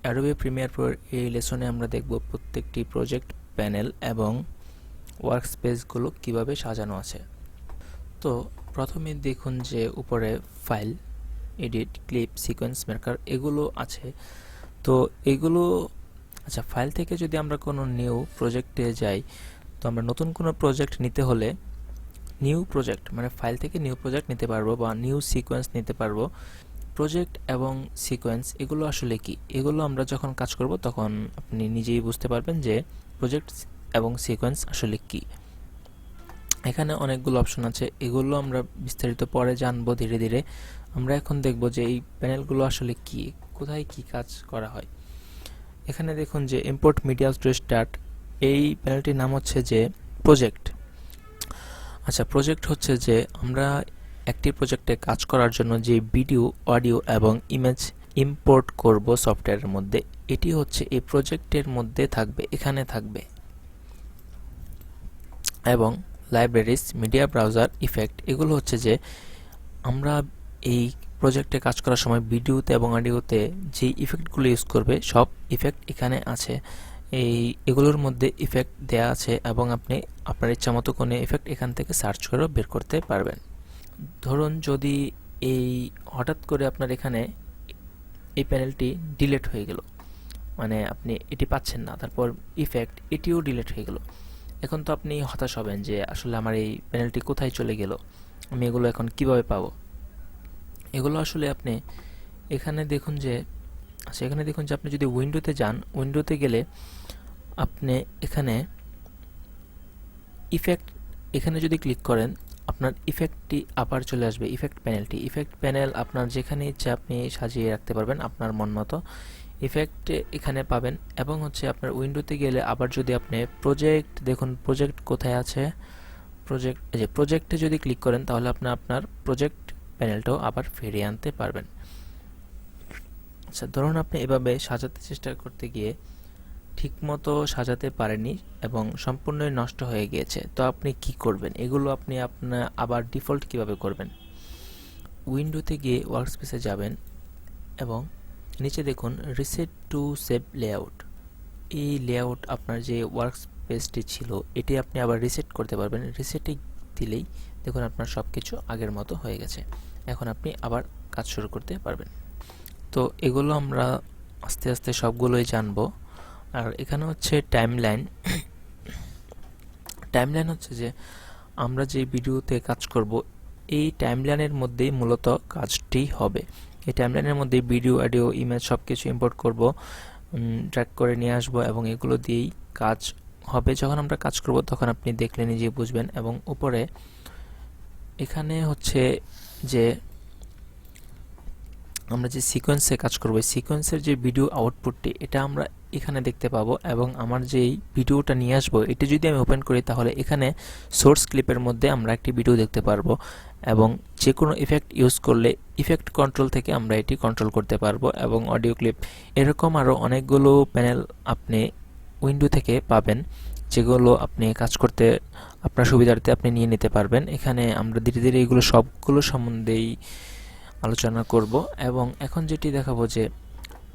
Adobe Premiere প্রোর এই লেসনে আমরা দেখব প্রত্যেকটি প্রজেক্ট প্যানেল এবং ওয়ার্কস্পেসগুলো কিভাবে সাজানো আছে। তো প্রথমে দেখুন যে উপরে file, edit, clip, sequence maker এগুলো আছে। তো এগুলো ফাইল থেকে যদি আমরা কোনো নিউ প্রজেক্টে যাই, তো আমরা নতুন কোনো প্রজেক্ট নিতে হলে নিউ প্রজেক্ট মানে ফাইল থেকে নিউ প্রজেক্ট নিতে পারবো বা নিউ সিকোয়েন্স নিতে পারবো। প্রজেক্ট এবং সিকোয়েন্স এগুলো আসলে কি, এগুলো আমরা যখন কাজ করব তখন আপনি নিজেই বুঝতে পারবেন যে প্রজেক্ট এবং সিকোয়েন্স আসলে কি। এখানে অনেকগুলো অপশন আছে, এগুলো আমরা বিস্তারিত পরে জানবো ধীরে ধীরে। আমরা এখন দেখব যে এই প্যানেলগুলো আসলে কি, কোথায় কি কাজ করা হয়। এখানে দেখুন যে ইম্পোর্ট মিডিয়া টু স্টার্ট, এই প্যানেলটির নাম হচ্ছে যে প্রজেক্ট। প্রজেক্ট হচ্ছে যে আমরা একটি প্রজেক্টে কাজ করার জন্য যে ভিডিও, অডিও এবং ইমেজ ইম্পোর্ট করব সফটওয়্যারের মধ্যে, এটি হচ্ছে এই প্রজেক্টের মধ্যে থাকবে, এখানে থাকবে। এবং লাইব্রেরিজ, মিডিয়া ব্রাউজার, ইফেক্ট এগুলো হচ্ছে যে আমরা এই প্রজেক্টে কাজ করার সময় ভিডিওতে এবং অডিওতে যে ইফেক্টগুলো ইউজ করবে সব ইফেক্ট এখানে আছে। এগুলোর মধ্যে ইফেক্ট দেয়া আছে এবং আপনি আপনার ইচ্ছা মতো কোনো ইফেক্ট এখান থেকে সার্চ করে বের করতে পারবেন। ধরুন যদি এই হঠাৎ করে আপনার এখানে এই প্যানেলটি ডিলিট হয়ে গেল, মানে আপনি এটি পাচ্ছেন না, তারপর ইফেক্ট এটিও ডিলিট হয়ে গেল, এখন তো আপনি হতাশ হবেন যে আসলে আমার এই প্যানেলটি কোথায় চলে গেল, আমি এগুলো এখন কিভাবে পাবো। এগুলো আসলে আপনি এখানে দেখুন যে আপনি যদি উইন্ডোতে যান, উইন্ডোতে গেলে আপনি এখানে ইফেক্ট, এখানে যদি ক্লিক করেন আপনার ইফেক্টটি আবার চলে আসবে, ইফেক্ট প্যানেলটি। ইফেক্ট প্যানেল আপনার যেখানে ইচ্ছা আপনি সাজিয়ে রাখতে পারবেন আপনার মন মতো ইফেক্ট এখানে পাবেন। এবং হচ্ছে আপনার উইন্ডোতে গেলে আবার যদি আপনি প্রজেক্ট, দেখুন প্রজেক্ট কোথায় আছে, প্রজেক্টে যদি ক্লিক করেন তাহলে আপনার প্রজেক্ট প্যানেলটাও আবার ফিরিয়ে আনতে পারবেন। ধরুন আপনি এভাবে সাজাতে চেষ্টা করতে গিয়ে ঠিকমতো সাজাতে পারেননি এবং সম্পূর্ণ নষ্ট হয়ে গিয়েছে, তো আপনি কি করবেন? এগুলো আপনি আপনার আবার ডিফল্ট কিভাবে করবেন? উইন্ডোতে গিয়ে ওয়ার্কস্পেসে যাবেন এবং নিচে দেখুন রিসেট টু সেভ লেআউট। এই লেআউট আপনার যে ওয়ার্কস্পেসটি ছিল এটি আপনি আবার রিসেট করতে পারবেন। রিসেটে দিলেই দেখুন আপনার সব কিছু আগের মতো হয়ে গেছে, এখন আপনি আবার কাজ শুরু করতে পারবেন। তো এগুলো আমরা আস্তে আস্তে সবগুলোই জানবো। আর এখানে হচ্ছে টাইমলাইন। টাইমলাইন হচ্ছে যে আমরা যে ভিডিওতে কাজ করব এই টাইমলাইনের মধ্যেই মূলত কাজটি হবে। এই টাইমলাইনের মধ্যে ভিডিও, অডিও, ইমেজ সব কিছু ইম্পোর্ট করব, ড্র্যাগ করে নিয়ে আসব এবং এগুলো দিয়েই কাজ হবে। যখন আমরা কাজ করব তখন আপনি দেখলে নিজেই বুঝবেন। এবং উপরে এখানে হচ্ছে যে আমরা যে সিকোয়েন্সে কাজ করব, সিকোয়েন্সের যে ভিডিও আউটপুটটি এটা আমরা এখানে দেখতে পাবো। এবং আমার যেই ভিডিওটা নিয়ে আসবো এটি যদি আমি ওপেন করি তাহলে এখানে সোর্স ক্লিপের মধ্যে আমরা একটি ভিডিও দেখতে পারবো এবং যে কোনো ইফেক্ট ইউজ করলে ইফেক্ট কন্ট্রোল থেকে আমরা এটি কন্ট্রোল করতে পারবো। এবং অডিও ক্লিপ এরকম আরও অনেকগুলো প্যানেল আপনি উইন্ডো থেকে পাবেন, যেগুলো আপনি কাজ করতে আপনার সুবিধার্থে আপনি নিয়ে নিতে পারবেন। এখানে আমরা ধীরে ধীরে এগুলো সবগুলো সম্বন্ধেই আলোচনা করব। এবং এখন যেটি দেখাবো যে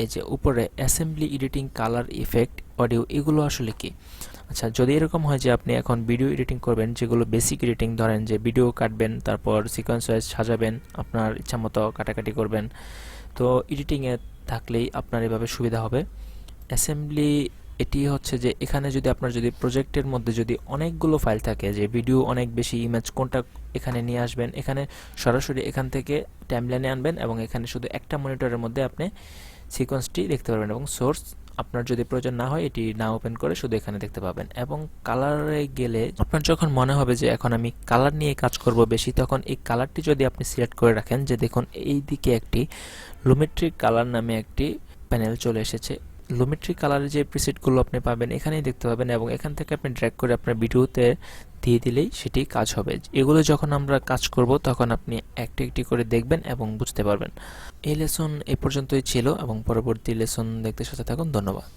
এই যে উপরে assembly, editing, colour, effect, audio এগুলো আসলে কি। যদি এরকম হয় যে আপনি এখন ভিডিও এডিটিং করবেন, যেগুলো বেসিক এডিটিং, ধরেন যে ভিডিও কাটবেন তারপর সিকোয়েন্স ওয়াইজ সাজাবেন, আপনার ইচ্ছা মতো কাটাকাটি করবেন, তো এডিটিংয়ে থাকলেই আপনার এভাবে সুবিধা হবে। অ্যাসেম্বলি এটি হচ্ছে যে এখানে যদি আপনার প্রজেক্টের মধ্যে যদি অনেকগুলো ফাইল থাকে, যে ভিডিও অনেক বেশি, ইমেজ কোনটা এখানে নিয়ে আসবেন, এখানে সরাসরি এখান থেকে টাইমলাইনে আনবেন এবং এখানে শুধু একটা মনিটরের মধ্যে আপনি সিকোয়েন্সটি দেখতে পারবেন এবং সোর্স আপনার যদি প্রয়োজন না হয় এটি না ওপেন করে শুধু এখানে দেখতে পাবেন। এবং কালারে গেলে আপনার যখন মনে হবে যে এখন আমি কালার নিয়ে কাজ করব বেশি, তখন এই কালারটি যদি আপনি সিলেক্ট করে রাখেন, যে দেখুন এই দিকে একটি লুমেট্রিক কালার নামে একটি প্যানেল চলে এসেছে। লুমেট্রিক কালারের যে প্রিসেটগুলো আপনি পাবেন এখানেই দেখতে পাবেন এবং এখান থেকে আপনি ড্র্যাগ করে আপনার ভিডিওতে দিয়ে দিলেই সেটি কাজ হবে। এগুলো যখন আমরা কাজ করব তখন আপনি একটি একটি করে দেখবেন এবং বুঝতে পারবেন। এই লেসন এ পর্যন্তই ছিল এবং পরবর্তী লেসন দেখতে সাথে থাকুন। ধন্যবাদ।